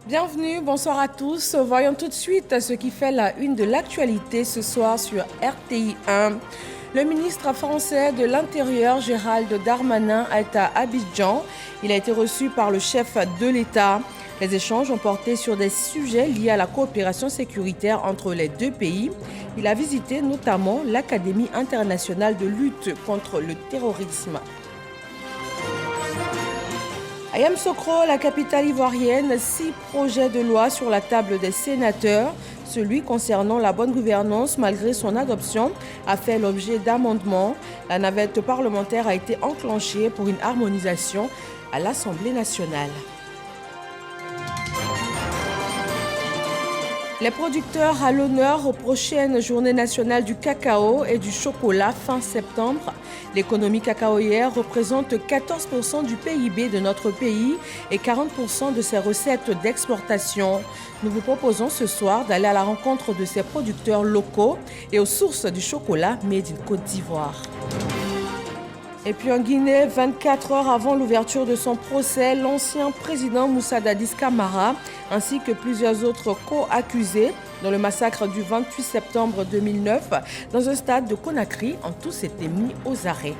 Bienvenue, bonsoir à tous. Voyons tout de suite ce qui fait la une de l'actualité ce soir sur RTI 1. Le ministre français de l'Intérieur, Gérald Darmanin, est à Abidjan. Il a été reçu par le chef de l'État. Les échanges ont porté sur des sujets liés à la coopération sécuritaire entre les deux pays. Il a visité notamment l'Académie internationale de lutte contre le terrorisme. À Yamoussoukro, la capitale ivoirienne, 6 projets de loi sur la table des sénateurs. Celui concernant la bonne gouvernance, malgré son adoption, a fait l'objet d'amendements. La navette parlementaire a été enclenchée pour une harmonisation à l'Assemblée nationale. Les producteurs à l'honneur aux prochaines journées nationales du cacao et du chocolat fin septembre. L'économie cacaoyère représente 14% du PIB de notre pays et 40% de ses recettes d'exportation. Nous vous proposons ce soir d'aller à la rencontre de ces producteurs locaux et aux sources du chocolat made in Côte d'Ivoire. Et puis en Guinée, 24 heures avant l'ouverture de son procès, l'ancien président Moussa Dadis Camara ainsi que plusieurs autres co-accusés dans le massacre du 28 septembre 2009 dans un stade de Conakry ont tous été mis aux arrêts.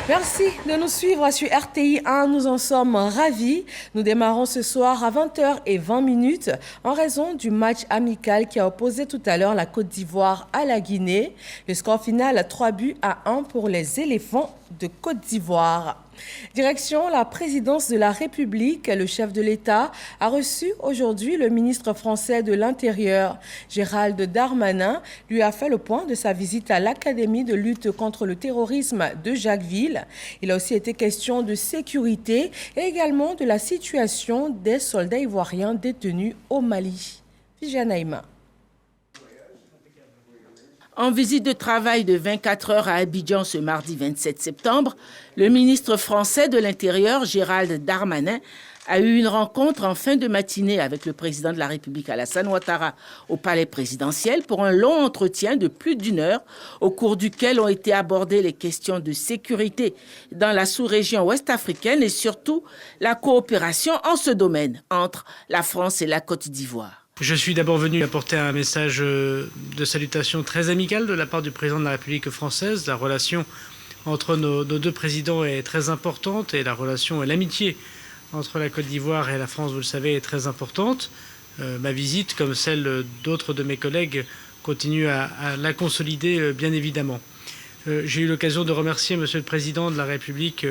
Merci de nous suivre sur RTI 1, nous en sommes ravis. Nous démarrons ce soir à 20h20 en raison du match amical qui a opposé tout à l'heure la Côte d'Ivoire à la Guinée. Le score final 3-1 pour les éléphants de Côte d'Ivoire. Direction la présidence de la République, le chef de l'État a reçu aujourd'hui le ministre français de l'Intérieur, Gérald Darmanin, lui a fait le point de sa visite à l'Académie de lutte contre le terrorisme de Jacquesville. Il a aussi été question de sécurité et également de la situation des soldats ivoiriens détenus au Mali. Fijanaïma. En visite de travail de 24 heures à Abidjan ce mardi 27 septembre, le ministre français de l'Intérieur, Gérald Darmanin, a eu une rencontre en fin de matinée avec le président de la République Alassane Ouattara au palais présidentiel pour un long entretien de plus d'une heure au cours duquel ont été abordées les questions de sécurité dans la sous-région ouest-africaine et surtout la coopération en ce domaine entre la France et la Côte d'Ivoire. Je suis d'abord venu apporter un message de salutation très amical de la part du président de la République française. La relation entre nos deux présidents est très importante et la relation et l'amitié entre la Côte d'Ivoire et la France, vous le savez, est très importante. Ma visite, comme celle d'autres de mes collègues, continue à la consolider, bien évidemment. J'ai eu l'occasion de remercier Monsieur le Président de la République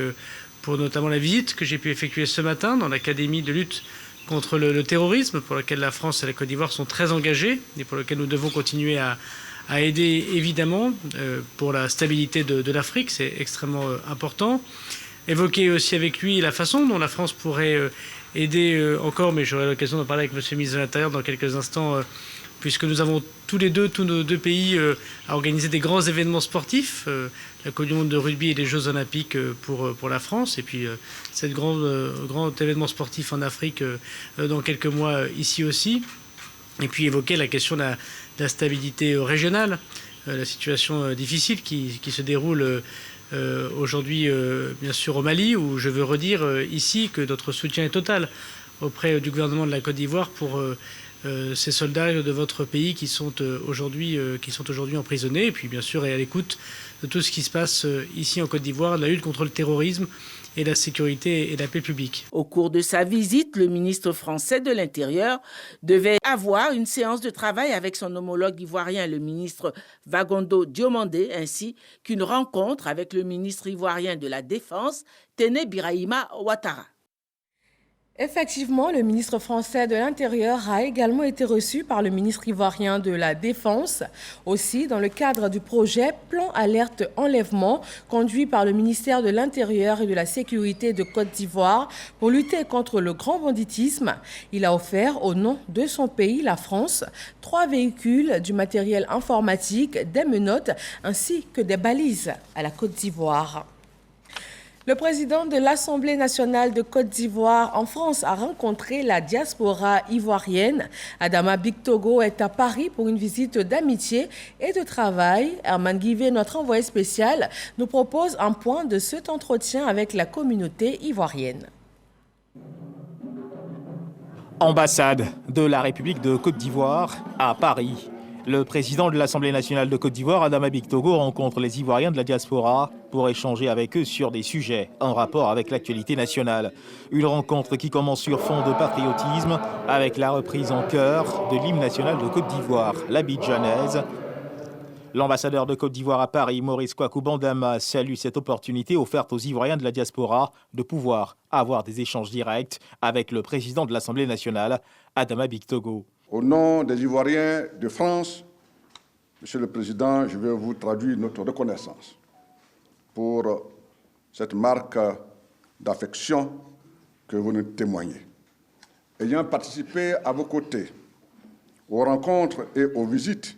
pour notamment la visite que j'ai pu effectuer ce matin dans l'Académie de lutte contre le terrorisme, pour lequel la France et la Côte d'Ivoire sont très engagées et pour lequel nous devons continuer à aider, évidemment, pour la stabilité de l'Afrique, c'est extrêmement important. Évoquer aussi avec lui la façon dont la France pourrait aider encore, mais j'aurai l'occasion d'en parler avec M. le ministre de l'Intérieur dans quelques instants, puisque nous avons tous nos deux pays, à organiser des grands événements sportifs, la Coupe du monde de rugby et les Jeux olympiques pour la France, et puis ce grand événement sportif en Afrique dans quelques mois ici aussi. Et puis évoquer la question de la stabilité régionale, la situation difficile qui se déroule aujourd'hui, bien sûr, au Mali, où je veux redire ici que notre soutien est total auprès du gouvernement de la Côte d'Ivoire pour ces soldats de votre pays qui sont aujourd'hui emprisonnés, et puis bien sûr et à l'écoute de tout ce qui se passe ici en Côte d'Ivoire, la lutte contre le terrorisme et la sécurité et la paix publique. Au cours de sa visite, le ministre français de l'Intérieur devait avoir une séance de travail avec son homologue ivoirien, le ministre Vagondo Diomandé, ainsi qu'une rencontre avec le ministre ivoirien de la Défense, Téné Birahima Ouattara. Effectivement, le ministre français de l'Intérieur a également été reçu par le ministre ivoirien de la Défense, aussi dans le cadre du projet Plan Alerte Enlèvement, conduit par le ministère de l'Intérieur et de la Sécurité de Côte d'Ivoire pour lutter contre le grand banditisme. Il a offert au nom de son pays, la France, 3 véhicules, du matériel informatique, des menottes ainsi que des balises à la Côte d'Ivoire. Le président de l'Assemblée nationale de Côte d'Ivoire en France a rencontré la diaspora ivoirienne. Adama Bictogo est à Paris pour une visite d'amitié et de travail. Herman Guivet, notre envoyé spécial, nous propose un point de cet entretien avec la communauté ivoirienne. Ambassade de la République de Côte d'Ivoire à Paris. Le président de l'Assemblée nationale de Côte d'Ivoire, Adama Bictogo, rencontre les Ivoiriens de la diaspora pour échanger avec eux sur des sujets en rapport avec l'actualité nationale. Une rencontre qui commence sur fond de patriotisme avec la reprise en chœur de l'hymne national de Côte d'Ivoire, l'Abidjanaise. L'ambassadeur de Côte d'Ivoire à Paris, Maurice Kwaku Bandama, salue cette opportunité offerte aux Ivoiriens de la diaspora de pouvoir avoir des échanges directs avec le président de l'Assemblée nationale, Adama Bictogo. Au nom des Ivoiriens de France, Monsieur le Président, je vais vous traduire notre reconnaissance pour cette marque d'affection que vous nous témoignez. Ayant participé à vos côtés aux rencontres et aux visites,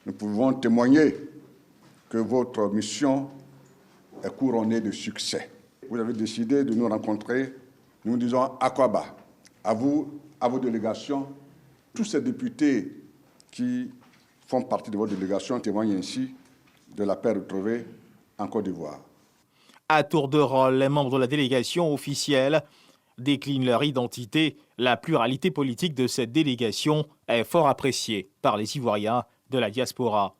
nous pouvons témoigner que votre mission est couronnée de succès. Vous avez décidé de nous rencontrer. Nous disons Akwaba, à vous, à vos délégations. Tous ces députés qui font partie de votre délégation témoignent ainsi de la paix retrouvée en Côte d'Ivoire. À tour de rôle, les membres de la délégation officielle déclinent leur identité. La pluralité politique de cette délégation est fort appréciée par les Ivoiriens de la diaspora.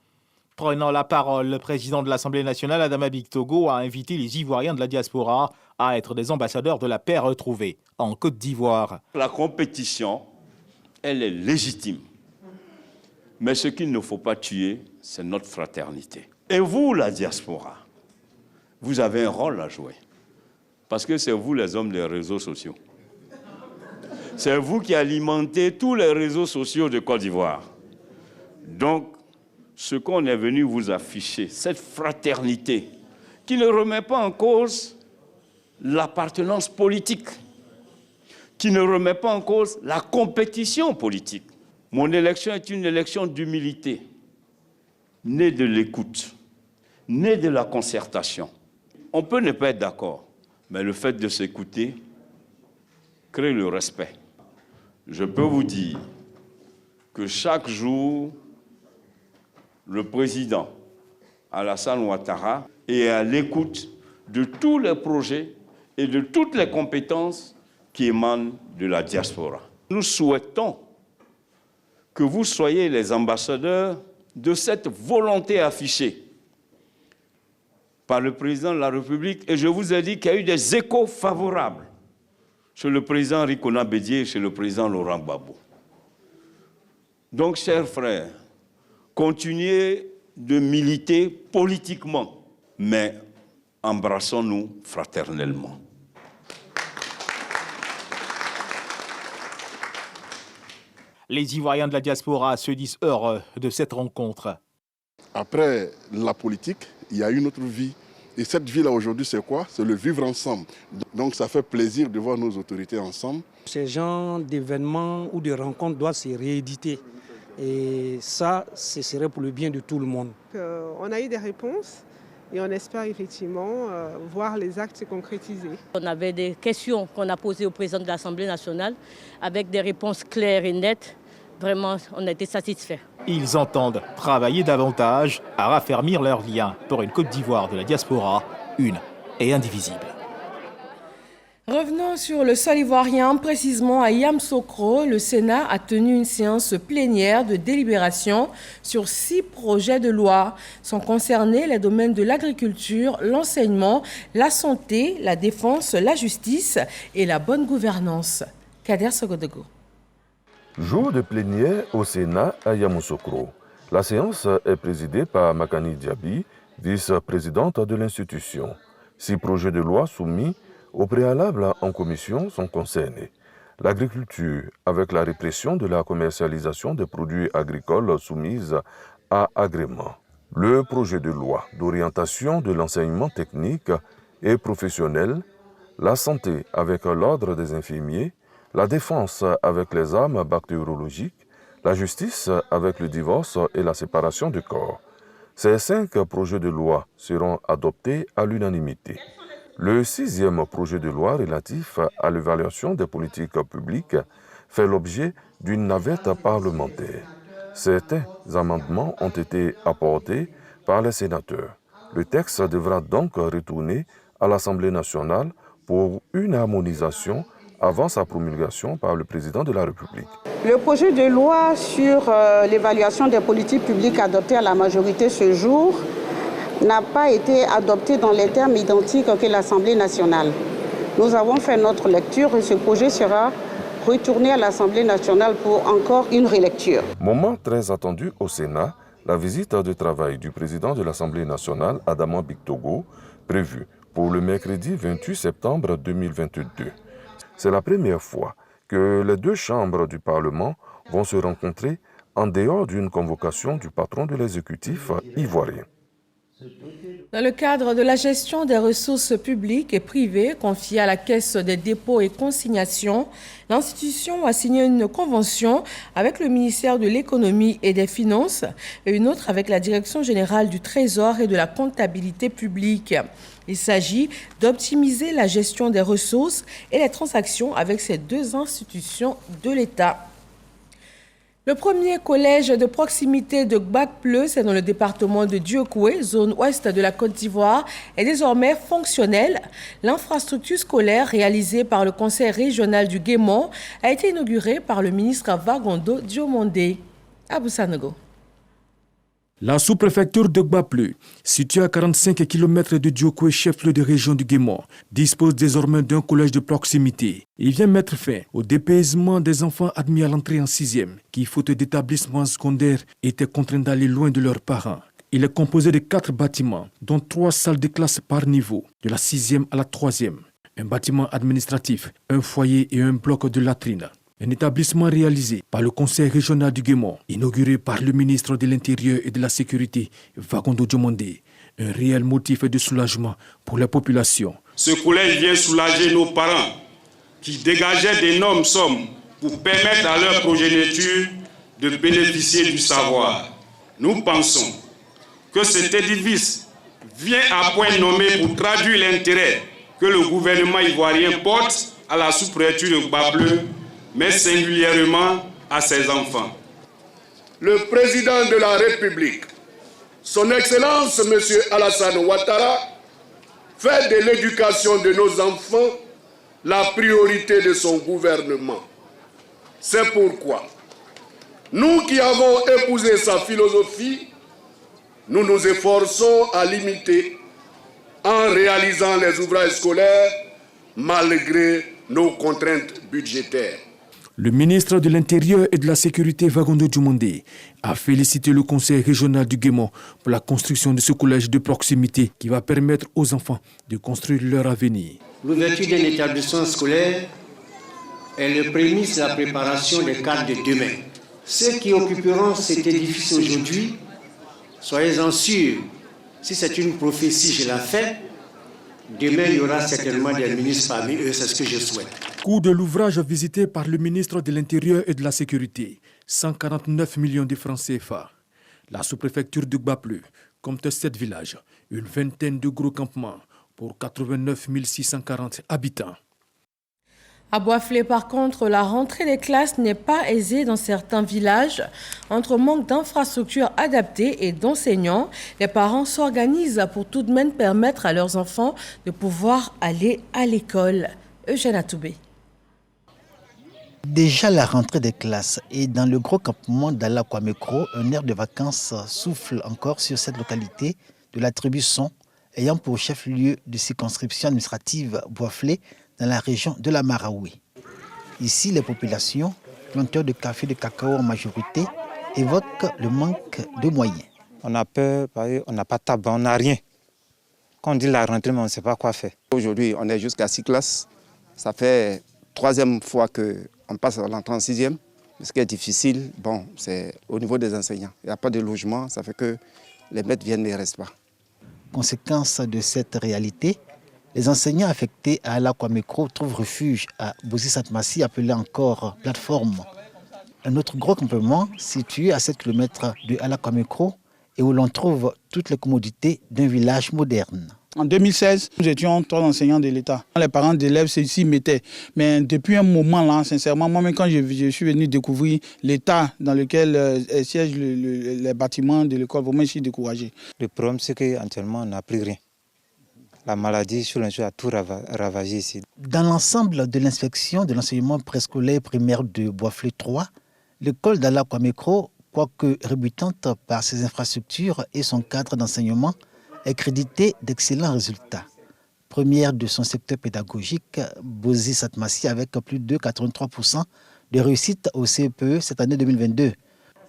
Prenant la parole, le président de l'Assemblée nationale, Adama Bictogo, a invité les Ivoiriens de la diaspora à être des ambassadeurs de la paix retrouvée en Côte d'Ivoire. La compétition, elle est légitime. Mais ce qu'il ne faut pas tuer, c'est notre fraternité. Et vous, la diaspora, vous avez un rôle à jouer. Parce que c'est vous les hommes des réseaux sociaux. C'est vous qui alimentez tous les réseaux sociaux de Côte d'Ivoire. Donc, ce qu'on est venu vous afficher, cette fraternité, qui ne remet pas en cause l'appartenance politique, qui ne remet pas en cause la compétition politique. Mon élection est une élection d'humilité, née de l'écoute, née de la concertation. On peut ne pas être d'accord, mais le fait de s'écouter crée le respect. Je peux vous dire que chaque jour, le président Alassane Ouattara est à l'écoute de tous les projets et de toutes les compétences qui émanent de la diaspora. Nous souhaitons que vous soyez les ambassadeurs de cette volonté affichée par le président de la République. Et je vous ai dit qu'il y a eu des échos favorables chez le président Rikona Bédié et chez le président Laurent Gbagbo. Donc, chers frères, continuez de militer politiquement, mais embrassons-nous fraternellement. Les Ivoiriens de la diaspora se disent heureux de cette rencontre. Après la politique, il y a une autre vie. Et cette vie-là aujourd'hui, c'est quoi? C'est le vivre ensemble. Donc ça fait plaisir de voir nos autorités ensemble. Ces genres d'événements ou de rencontres doivent se rééditer. Et ça, ce serait pour le bien de tout le monde. On a eu des réponses et on espère effectivement voir les actes se concrétiser. On avait des questions qu'on a posées au président de l'Assemblée nationale avec des réponses claires et nettes. Vraiment, on a été satisfaits. Ils entendent travailler davantage à raffermir leurs liens pour une Côte d'Ivoire de la diaspora, une et indivisible. Revenons sur le sol ivoirien, précisément à Yamoussoukro. Le Sénat a tenu une séance plénière de délibération sur 6 projets de loi. Sont concernés les domaines de l'agriculture, l'enseignement, la santé, la défense, la justice et la bonne gouvernance. Kader Sogodego. Jour de plénière au Sénat à Yamoussoukro. La séance est présidée par Makani Diaby, vice-présidente de l'institution. 6 projets de loi soumis au préalable en commission sont concernés. L'agriculture, avec la répression de la commercialisation des produits agricoles soumises à agrément. Le projet de loi d'orientation de l'enseignement technique et professionnel. La santé avec l'ordre des infirmiers. La défense avec les armes bactériologiques. La justice avec le divorce et la séparation du corps. Ces 5 projets de loi seront adoptés à l'unanimité. Le 6e projet de loi relatif à l'évaluation des politiques publiques fait l'objet d'une navette parlementaire. Certains amendements ont été apportés par les sénateurs. Le texte devra donc retourner à l'Assemblée nationale pour une harmonisation avant sa promulgation par le président de la République. Le projet de loi sur l'évaluation des politiques publiques adoptées à la majorité ce jour n'a pas été adopté dans les termes identiques que l'Assemblée nationale. Nous avons fait notre lecture et ce projet sera retourné à l'Assemblée nationale pour encore une relecture. Moment très attendu au Sénat, la visite de travail du président de l'Assemblée nationale, Adama Bictogo, prévue pour le mercredi 28 septembre 2022. C'est la première fois que les deux chambres du Parlement vont se rencontrer en dehors d'une convocation du patron de l'exécutif ivoirien. Dans le cadre de la gestion des ressources publiques et privées confiée à la Caisse des dépôts et consignations, l'institution a signé une convention avec le ministère de l'Économie et des Finances et une autre avec la Direction générale du Trésor et de la comptabilité publique. Il s'agit d'optimiser la gestion des ressources et les transactions avec ces deux institutions de l'État. Le premier collège de proximité de Gbagbleu, c'est dans le département de Diokoué, zone ouest de la Côte d'Ivoire, est désormais fonctionnel. L'infrastructure scolaire réalisée par le conseil régional du Guémon a été inaugurée par le ministre Vagondo Diomondé. Abou Sanogo. La sous-préfecture de Gbagbleu, située à 45 km de Diokoué, chef-lieu de région du Guémon, dispose désormais d'un collège de proximité. Il vient mettre fin au dépaysement des enfants admis à l'entrée en 6e, qui, faute d'établissement secondaire, étaient contraints d'aller loin de leurs parents. Il est composé de 4 bâtiments, dont 3 salles de classe par niveau, de la 6e à la 3e, un bâtiment administratif, un foyer et un bloc de latrines. Un établissement réalisé par le conseil régional du Guémon, inauguré par le ministre de l'Intérieur et de la Sécurité, Vagondo Diomondé. Un réel motif de soulagement pour la population. Ce collège vient soulager nos parents qui dégageaient d'énormes sommes pour permettre à leur progéniture de bénéficier du savoir. Nous pensons que cet édifice vient à point nommé pour traduire l'intérêt que le gouvernement ivoirien porte à la sous-préfecture de Gbagbleu, mais singulièrement à ses enfants. Le président de la République, son Excellence M. Alassane Ouattara, fait de l'éducation de nos enfants la priorité de son gouvernement. C'est pourquoi, nous qui avons épousé sa philosophie, nous nous efforçons à l'imiter en réalisant les ouvrages scolaires malgré nos contraintes budgétaires. Le ministre de l'Intérieur et de la Sécurité, Vagondo Diomondé, a félicité le conseil régional du Guémon pour la construction de ce collège de proximité qui va permettre aux enfants de construire leur avenir. L'ouverture d'un établissement scolaire est le prémisse de la préparation des cadres de demain. Ceux qui occuperont cet édifice aujourd'hui, soyez-en sûrs, si c'est une prophétie, je la fais, demain il y aura certainement des ministres parmi eux, c'est ce que je souhaite. Coût de l'ouvrage visité par le ministre de l'Intérieur et de la Sécurité, 149 millions de francs CFA. La sous-préfecture de Gbagbleu compte 7 villages, une vingtaine de gros campements pour 89 640 habitants. À Boisflé, par contre, la rentrée des classes n'est pas aisée dans certains villages. Entre manque d'infrastructures adaptées et d'enseignants, les parents s'organisent pour tout de même permettre à leurs enfants de pouvoir aller à l'école. Eugène Atoubé. Déjà la rentrée des classes et dans le gros campement d'Alakwamekro, un air de vacances souffle encore sur cette localité de la tribu Son, ayant pour chef-lieu de circonscription administrative Boisflé dans la région de la Maraoui. Ici, les populations, planteurs de café et de cacao en majorité, évoquent le manque de moyens. On a peur, on n'a pas de tabac, on n'a rien. Quand on dit la rentrée, mais on ne sait pas quoi faire. Aujourd'hui, on est jusqu'à 6 classes. Ça fait 3e fois qu'on passe à l'entrée en 6e. Ce qui est difficile, c'est au niveau des enseignants. Il n'y a pas de logement, ça fait que les maîtres viennent et ne restent pas. Conséquence de cette réalité, les enseignants affectés à Alakwamekro trouvent refuge à Bossi-Sainte-Massi, appelé encore plateforme. Un autre gros campement situé à 7 km de Alakwamekro et où l'on trouve toutes les commodités d'un village moderne. En 2016, nous étions 3 enseignants de l'État. Les parents d'élèves s'y mettaient. Mais depuis un moment, là, sincèrement, moi-même, quand je suis venu découvrir l'état dans lequel siègent les bâtiments de l'école, vraiment, je suis découragé. Le problème, c'est qu'actuellement, on n'a plus rien. La maladie sur l'insuline a tout ravagé ici. Dans l'ensemble de l'inspection de l'enseignement préscolaire primaire de Boisflé 3, l'école d'Ala Kwamekro, quoique rébutante par ses infrastructures et son cadre d'enseignement, est créditée d'excellents résultats. Première de son secteur pédagogique, Bozi Satmassi avec plus de 83% de réussite au CEPE cette année 2022,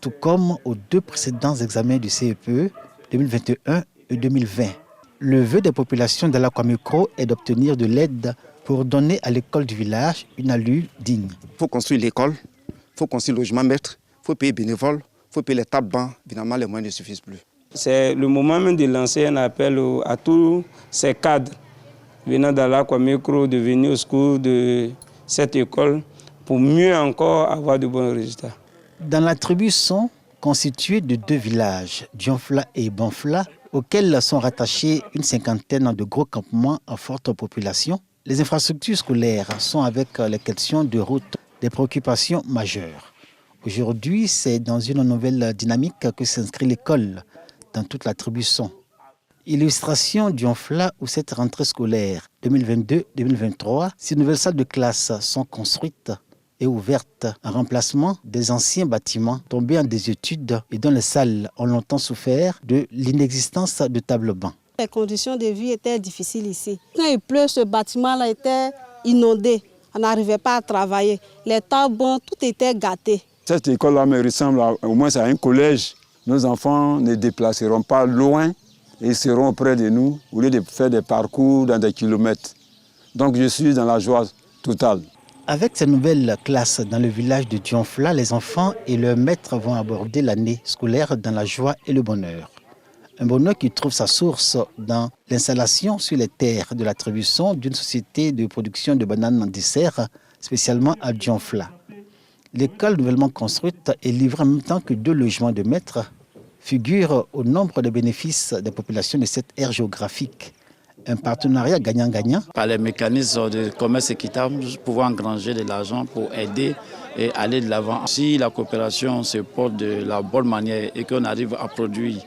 tout comme aux 2 précédents examens du CEPE 2021 et 2020. Le vœu des populations d'Ala Kwamekro est d'obtenir de l'aide pour donner à l'école du village une allure digne. Il faut construire l'école, il faut construire le logement maître, il faut payer bénévoles, il faut payer les tables bancs. Évidemment, les moyens ne suffisent plus. C'est le moment même de lancer un appel à tous ces cadres venant d'Ala Kwamekro de venir au secours de cette école pour mieux encore avoir de bons résultats. Dans la tribu Son, constituée de 2 villages, Dionfla et Bonfla, auxquels sont rattachés une cinquantaine de gros campements à forte population, les infrastructures scolaires sont, avec les questions de route, des préoccupations majeures. Aujourd'hui, c'est dans une nouvelle dynamique que s'inscrit l'école dans toute la tribu Son. Illustration Dionfla où cette rentrée scolaire 2022-2023, 6 nouvelles salles de classe sont construites et ouvertes en remplacement des anciens bâtiments tombés en désuétude et dont les salles ont longtemps souffert de l'inexistence de tables-bancs. Les conditions de vie étaient difficiles ici. Quand il pleut, ce bâtiment-là était inondé. On n'arrivait pas à travailler. Les tables-bancs, tout était gâté. Cette école-là me ressemble au moins à un collège. Nos enfants ne déplaceront pas loin et ils seront près de nous au lieu de faire des parcours dans des kilomètres. Donc je suis dans la joie totale. Avec ces nouvelles classes dans le village de Dionfla, les enfants et leurs maîtres vont aborder l'année scolaire dans la joie et le bonheur. Un bonheur qui trouve sa source dans l'installation sur les terres de l'attribution d'une société de production de bananes en dessert, spécialement à Dionfla. L'école nouvellement construite et livrée en même temps que 2 logements de maîtres figure au nombre de bénéfices des populations de cette aire géographique. Un partenariat gagnant-gagnant. Par les mécanismes de commerce équitable, nous pouvons engranger de l'argent pour aider et aller de l'avant. Si la coopération se porte de la bonne manière et qu'on arrive à produire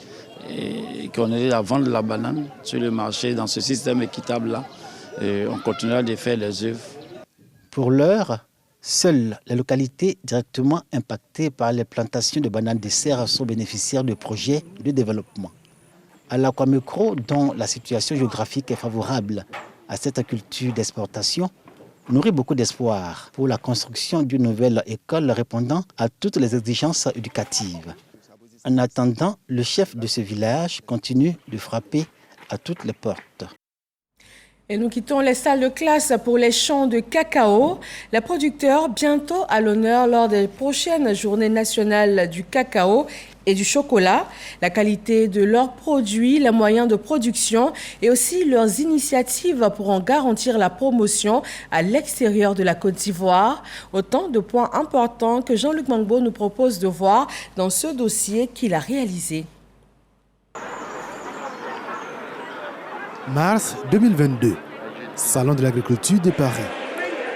et qu'on arrive à vendre la banane sur le marché dans ce système équitable-là, on continuera de faire les œuvres. Pour l'heure, seules les localités directement impactées par les plantations de bananes dessert sont bénéficiaires de projets de développement. Ala Kwamekro, dont la situation géographique est favorable à cette culture d'exportation, nourrit beaucoup d'espoir pour la construction d'une nouvelle école répondant à toutes les exigences éducatives. En attendant, le chef de ce village continue de frapper à toutes les portes. Et nous quittons les salles de classe pour les champs de cacao. Les producteurs, bientôt à l'honneur lors des prochaines journées nationales du cacao et du chocolat. La qualité de leurs produits, les moyens de production et aussi leurs initiatives pour en garantir la promotion à l'extérieur de la Côte d'Ivoire. Autant de points importants que Jean-Luc Mangbo nous propose de voir dans ce dossier qu'il a réalisé. Mars 2022, Salon de l'agriculture de Paris.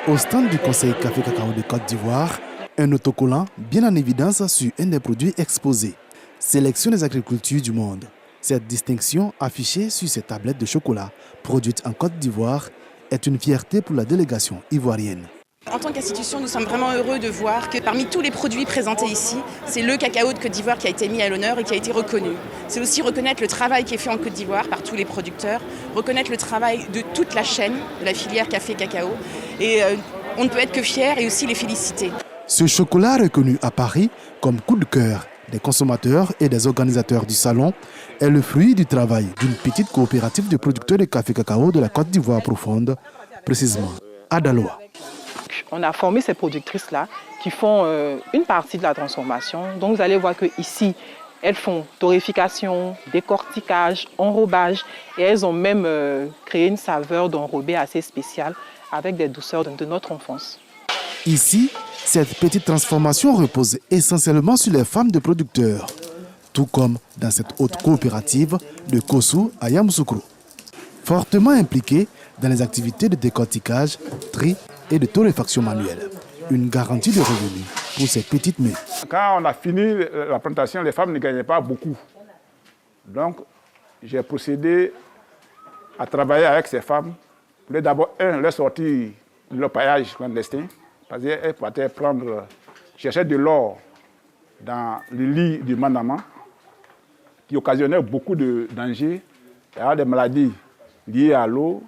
Au stand du Conseil Café Cacao de Côte d'Ivoire, un autocollant bien en évidence sur un des produits exposés. Sélection des agricultures du monde. Cette distinction affichée sur ces tablettes de chocolat produites en Côte d'Ivoire est une fierté pour la délégation ivoirienne. En tant qu'institution, nous sommes vraiment heureux de voir que parmi tous les produits présentés ici, c'est le cacao de Côte d'Ivoire qui a été mis à l'honneur et qui a été reconnu. C'est aussi reconnaître le travail qui est fait en Côte d'Ivoire par tous les producteurs, reconnaître le travail de toute la chaîne de la filière café-cacao. Et on ne peut être que fiers et aussi les féliciter. Ce chocolat reconnu à Paris comme coup de cœur des consommateurs et des organisateurs du salon est le fruit du travail d'une petite coopérative de producteurs de café-cacao de la Côte d'Ivoire profonde, précisément à Daloa. On a formé ces productrices-là qui font une partie de la transformation. Donc vous allez voir qu'ici, elles font torréfication, décortiquage, enrobage et elles ont même créé une saveur d'enrobé assez spéciale avec des douceurs de notre enfance. Ici, cette petite transformation repose essentiellement sur les femmes de producteurs, tout comme dans cette haute coopérative de Kossou à Yamoussoukro. Fortement impliquée dans les activités de décortiquage, tri et de torréfaction manuelle. Une garantie de revenus pour ces petites mains. Quand on a fini la plantation, les femmes ne gagnaient pas beaucoup. Donc, j'ai procédé à travailler avec ces femmes pour d'abord, leur sortir de leur paillage clandestin, parce qu'elles partaient chercher de l'or dans le lit du Mandama, qui occasionnait beaucoup de dangers, et des maladies liées à l'eau.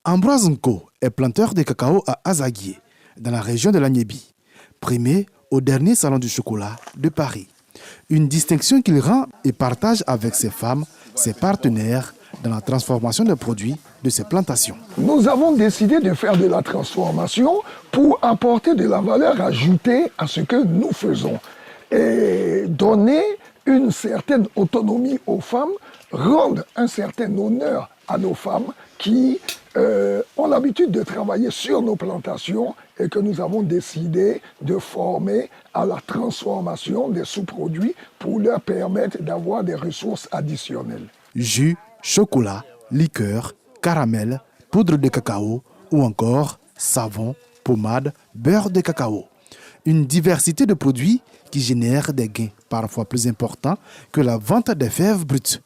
Ambroise Nko est planteur de cacao à Azaguié, dans la région de l'Agnébi, primé au dernier salon du chocolat de Paris. Une distinction qu'il rend et partage avec ses femmes, ses partenaires, dans la transformation des produits de ses plantations. Nous avons décidé de faire de la transformation pour apporter de la valeur ajoutée à ce que nous faisons et donner une certaine autonomie aux femmes, rendre un certain honneur à nos femmes qui ont l'habitude de travailler sur nos plantations et que nous avons décidé de former à la transformation des sous-produits pour leur permettre d'avoir des ressources additionnelles. Jus, chocolat, liqueur, caramel, poudre de cacao ou encore savon, pommade, beurre de cacao. Une diversité de produits qui génèrent des gains parfois plus importants que la vente des fèves brutes.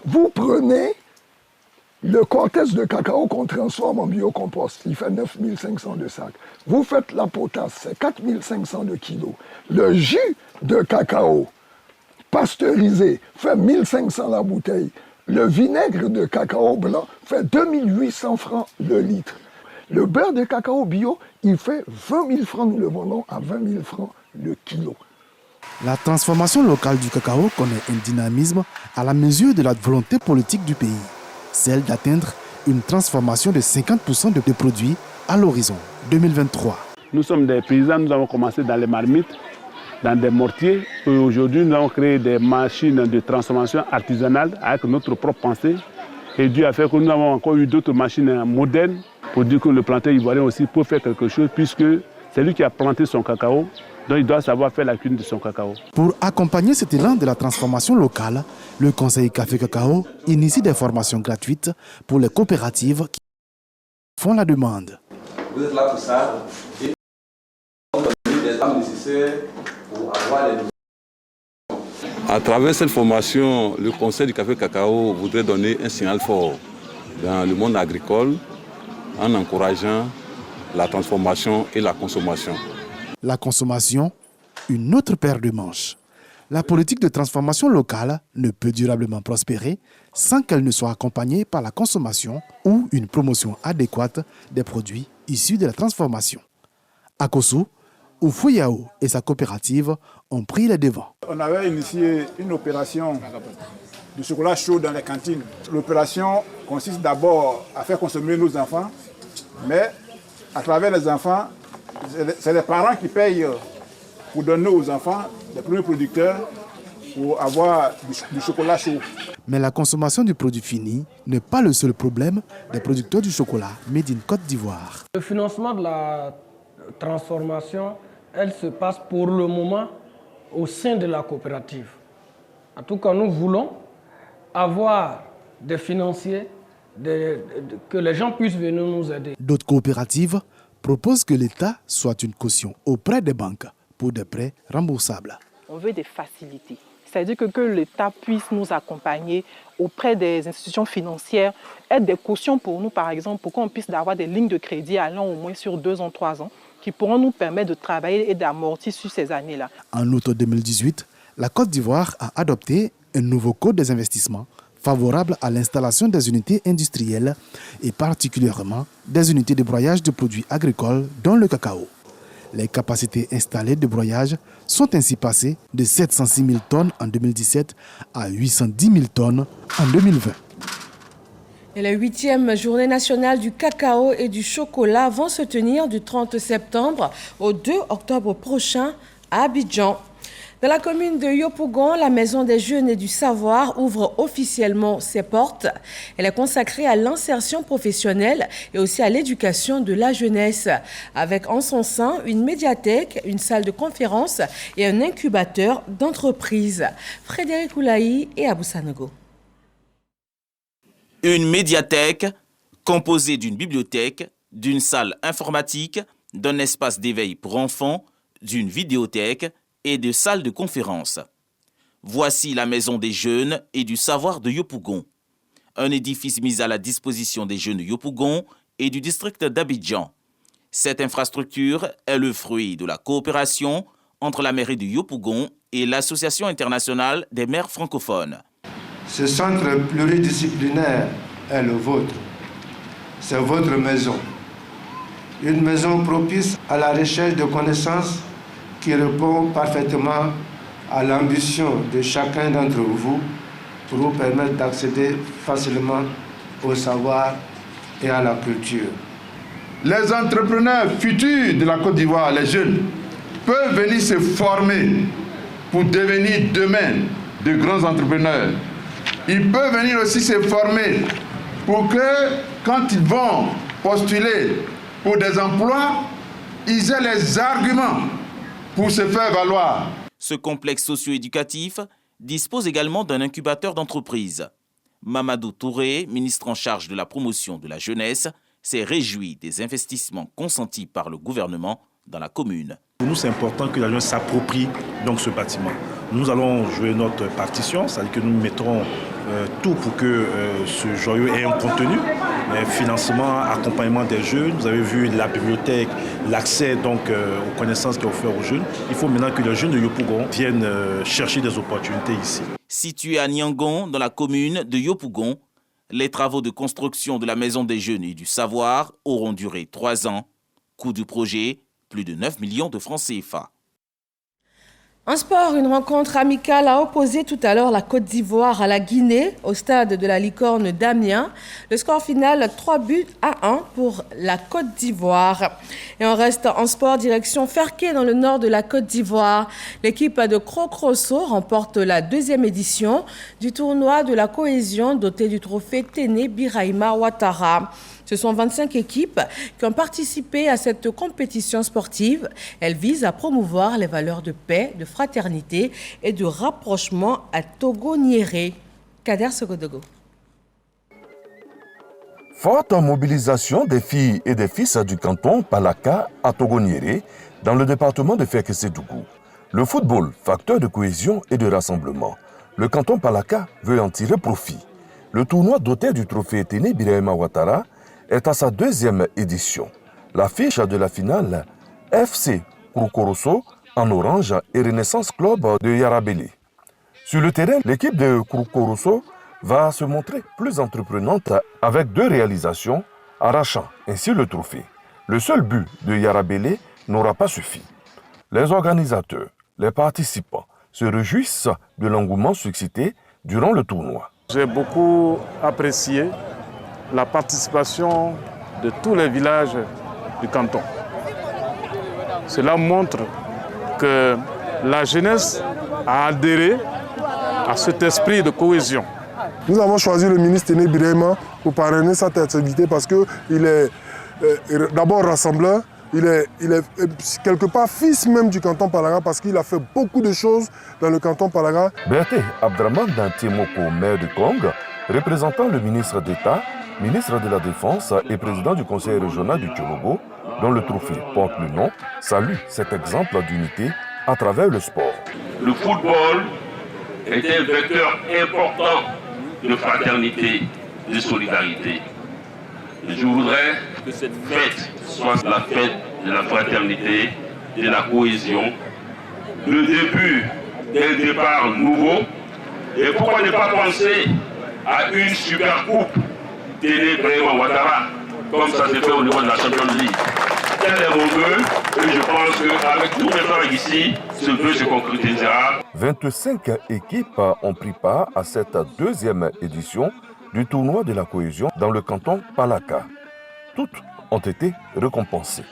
Vous prenez le cortège de cacao qu'on transforme en biocompost, il fait 9500 de sac. Vous faites la potasse, c'est 4500 de kilos. Le jus de cacao pasteurisé fait 1500 la bouteille. Le vinaigre de cacao blanc fait 2800 francs le litre. Le beurre de cacao bio, il fait 20 000 francs, nous le vendons à 20 000 francs le kilo. La transformation locale du cacao connaît un dynamisme à la mesure de la volonté politique du pays, celle d'atteindre une transformation de 50% de produits à l'horizon 2023. Nous sommes des paysans, nous avons commencé dans les marmites, dans des mortiers. Et aujourd'hui, nous avons créé des machines de transformation artisanale avec notre propre pensée. Et Dieu a fait que nous avons encore eu d'autres machines modernes pour dire que le planteur ivoirien aussi peut faire quelque chose, puisque c'est lui qui a planté son cacao. Donc il doit savoir faire la cuisine de son cacao. Pour accompagner cet élan de la transformation locale, le Conseil Café Cacao initie des formations gratuites pour les coopératives qui font la demande. Vous êtes là pour ça et on donne des armes nécessaires pour avoir les... À travers cette formation, le Conseil du Café Cacao voudrait donner un signal fort dans le monde agricole en encourageant la transformation et la consommation. La consommation, une autre paire de manches. La politique de transformation locale ne peut durablement prospérer sans qu'elle ne soit accompagnée par la consommation ou une promotion adéquate des produits issus de la transformation. À Kossou, Oufouyaou et sa coopérative ont pris les devants. On avait initié une opération de chocolat chaud dans les cantines. L'opération consiste d'abord à faire consommer nos enfants, mais à travers les enfants, c'est les parents qui payent pour donner aux enfants les premiers producteurs pour avoir du chocolat chaud. Mais la consommation du produit fini n'est pas le seul problème des producteurs du chocolat made in Côte d'Ivoire. Le financement de la transformation, elle se passe pour le moment au sein de la coopérative. En tout cas, nous voulons avoir des financiers, que les gens puissent venir nous aider. D'autres coopératives proposent que l'État soit une caution auprès des banques pour des prêts remboursables. On veut des facilités, c'est-à-dire que l'État puisse nous accompagner auprès des institutions financières, être des cautions pour nous par exemple, pour qu'on puisse avoir des lignes de crédit allant au moins sur 2 ans, 3 ans, qui pourront nous permettre de travailler et d'amortir sur ces années-là. En août 2018, la Côte d'Ivoire a adopté un nouveau code des investissements favorable à l'installation des unités industrielles et particulièrement des unités de broyage de produits agricoles dont le cacao. Les capacités installées de broyage sont ainsi passées de 706 000 tonnes en 2017 à 810 000 tonnes en 2020. Et la 8e journée nationale du cacao et du chocolat vont se tenir du 30 septembre au 2 octobre prochain à Abidjan. Dans la commune de Yopougon, la Maison des Jeunes et du Savoir ouvre officiellement ses portes. Elle est consacrée à l'insertion professionnelle et aussi à l'éducation de la jeunesse, avec en son sein une médiathèque, une salle de conférence et un incubateur d'entreprises. Frédéric Oulaï et Abou Sanogo. Une médiathèque composée d'une bibliothèque, d'une salle informatique, d'un espace d'éveil pour enfants, d'une vidéothèque et de salles de conférence. Voici la maison des jeunes et du savoir de Yopougon. Un édifice mis à la disposition des jeunes Yopougon et du district d'Abidjan. Cette infrastructure est le fruit de la coopération entre la mairie de Yopougon et l'Association internationale des maires francophones. Ce centre pluridisciplinaire est le vôtre. C'est votre maison. Une maison propice à la recherche de connaissances qui répond parfaitement à l'ambition de chacun d'entre vous pour vous permettre d'accéder facilement au savoir et à la culture. Les entrepreneurs futurs de la Côte d'Ivoire, les jeunes, peuvent venir se former pour devenir demain de grands entrepreneurs. Ils peuvent venir aussi se former pour que, quand ils vont postuler pour des emplois, ils aient les arguments pour se faire valoir. Ce complexe socio-éducatif dispose également d'un incubateur d'entreprise. Mamadou Touré, ministre en charge de la promotion de la jeunesse, s'est réjoui des investissements consentis par le gouvernement dans la commune. Pour nous, c'est important que la jeunesse s'approprie donc ce bâtiment. Nous allons jouer notre partition, c'est-à-dire que nous mettrons tout pour que ce joyau ait un contenu, financement, accompagnement des jeunes. Vous avez vu la bibliothèque, l'accès donc aux connaissances qui est offert aux jeunes. Il faut maintenant que les jeunes de Yopougon viennent chercher des opportunités ici. Situé à Niangon, dans la commune de Yopougon, les travaux de construction de la Maison des Jeunes et du Savoir auront duré 3 ans. Coût du projet, plus de 9 millions de francs CFA. En sport, une rencontre amicale a opposé tout à l'heure la Côte d'Ivoire à la Guinée au stade de la Licorne d'Amiens. Le score final 3-1 pour la Côte d'Ivoire. Et on reste en sport, direction Ferké dans le nord de la Côte d'Ivoire. L'équipe de Krokrosso remporte la 2e édition du tournoi de la cohésion doté du trophée Téné Birahima Ouattara. Ce sont 25 équipes qui ont participé à cette compétition sportive. Elle vise à promouvoir les valeurs de paix, de fraternité et de rapprochement à Togo-Niéré. Kader Sogodogo. Forte mobilisation des filles et des fils du canton Palaka à Togo-Niéré, dans le département de Ferkessédougou. Le football, facteur de cohésion et de rassemblement. Le canton Palaka veut en tirer profit. Le tournoi doté du trophée Téné Birahima Ouattara est à sa 2e édition. L'affiche de la finale, FC Krokorosso en orange et Renaissance Club de Yarabélé. Sur le terrain, l'équipe de Krokorosso va se montrer plus entreprenante avec 2 réalisations, arrachant ainsi le trophée. Le seul but de Yarabélé n'aura pas suffi. Les organisateurs, les participants se réjouissent de l'engouement suscité durant le tournoi. J'ai beaucoup apprécié la participation de tous les villages du canton. Cela montre que la jeunesse a adhéré à cet esprit de cohésion. Nous avons choisi le ministre Téné Birahima pour parrainer cette activité parce qu'il est d'abord rassembleur, il est quelque part fils même du canton Palaka parce qu'il a fait beaucoup de choses dans le canton Palaka. Berté Abdraman Dantiemoko, maire de Kong, représentant le ministre d'État, ministre de la Défense et président du conseil régional du Tchologo, dont le trophée porte le nom, salue cet exemple d'unité à travers le sport. Le football est un vecteur important de fraternité, de solidarité. Et je voudrais que cette fête soit la fête de la fraternité, de la cohésion, le début d'un départ nouveau. Et pourquoi ne pas penser à une super coupe Téné Birahima Ouattara, comme ça s'est fait au niveau de la Champions League. Tel est mon vœu, et je pense qu'avec tous les frères ici, ce vœu se concrétisera. 25 équipes ont pris part à cette 2e édition du tournoi de la cohésion dans le canton Palaka. Toutes ont été récompensées.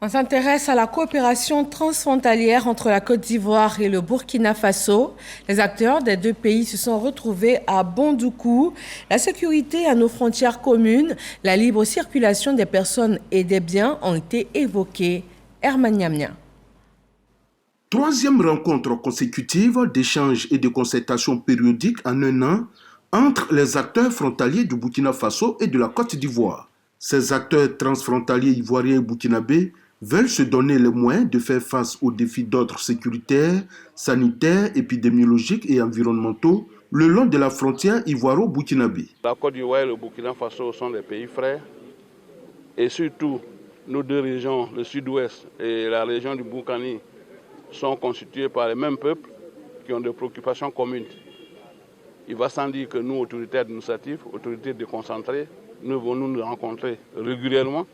On s'intéresse à la coopération transfrontalière entre la Côte d'Ivoire et le Burkina Faso. Les acteurs des 2 pays se sont retrouvés à Bondoukou. La sécurité à nos frontières communes, la libre circulation des personnes et des biens ont été évoqués. Herman Niamnia. 3e rencontre consécutive d'échanges et de concertations périodiques en un an entre les acteurs frontaliers du Burkina Faso et de la Côte d'Ivoire. Ces acteurs transfrontaliers ivoiriens et burkinabés veulent se donner les moyens de faire face aux défis d'ordre sécuritaire, sanitaire, épidémiologique et environnementaux le long de la frontière ivoiro-burkinabé. La Côte d'Ivoire et le Burkina Faso sont des pays frères et surtout nos deux régions, le sud-ouest et la région du Boukani, sont constituées par les mêmes peuples qui ont des préoccupations communes. Il va sans dire que nous, autorités administratives, autorités déconcentrées, nous devons nous rencontrer régulièrement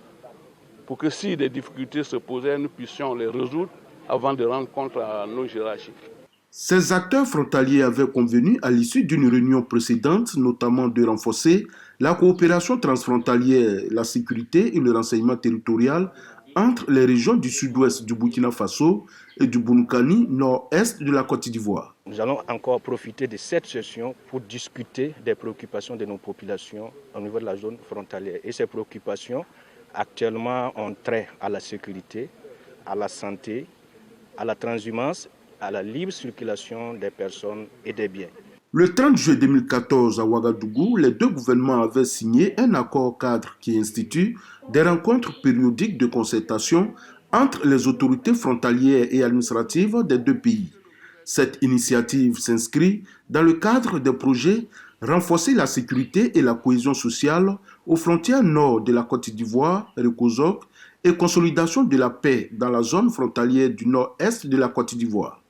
pour que si des difficultés se posaient, nous puissions les résoudre avant de rendre compte à nos hiérarchies. Ces acteurs frontaliers avaient convenu à l'issue d'une réunion précédente, notamment de renforcer la coopération transfrontalière, la sécurité et le renseignement territorial entre les régions du sud-ouest du Burkina Faso et du Boukani, nord-est de la Côte d'Ivoire. Nous allons encore profiter de cette session pour discuter des préoccupations de nos populations au niveau de la zone frontalière. Et ces préoccupations, actuellement, ont trait à la sécurité, à la santé, à la transhumance, à la libre circulation des personnes et des biens. Le 30 juillet 2014, à Ouagadougou, les deux gouvernements avaient signé un accord cadre qui institue des rencontres périodiques de concertation entre les autorités frontalières et administratives des deux pays. Cette initiative s'inscrit dans le cadre des projets renforcer la sécurité et la cohésion sociale aux frontières nord de la Côte d'Ivoire, Recozok, et consolidation de la paix dans la zone frontalière du nord-est de la Côte d'Ivoire.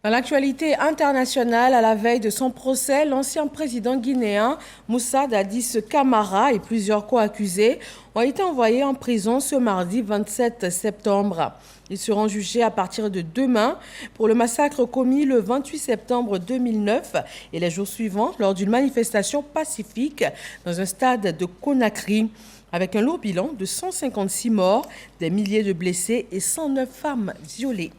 Dans l'actualité internationale, à la veille de son procès, l'ancien président guinéen Moussa Dadis Camara et plusieurs co-accusés ont été envoyés en prison ce mardi 27 septembre. Ils seront jugés à partir de demain pour le massacre commis le 28 septembre 2009 et les jours suivants lors d'une manifestation pacifique dans un stade de Conakry, avec un lourd bilan de 156 morts, des milliers de blessés et 109 femmes violées.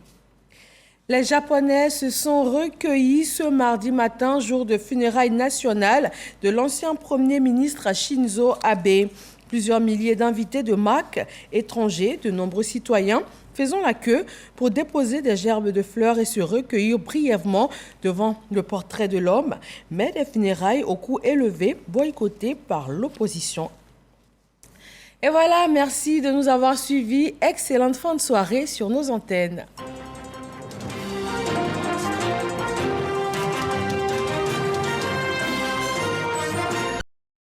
Les Japonais se sont recueillis ce mardi matin, jour de funérailles nationales de l'ancien Premier ministre Shinzo Abe. Plusieurs milliers d'invités de marque étrangers, de nombreux citoyens, faisant la queue pour déposer des gerbes de fleurs et se recueillir brièvement devant le portrait de l'homme, mais des funérailles au coût élevé, boycottées par l'opposition. Et voilà, merci de nous avoir suivis. Excellente fin de soirée sur nos antennes.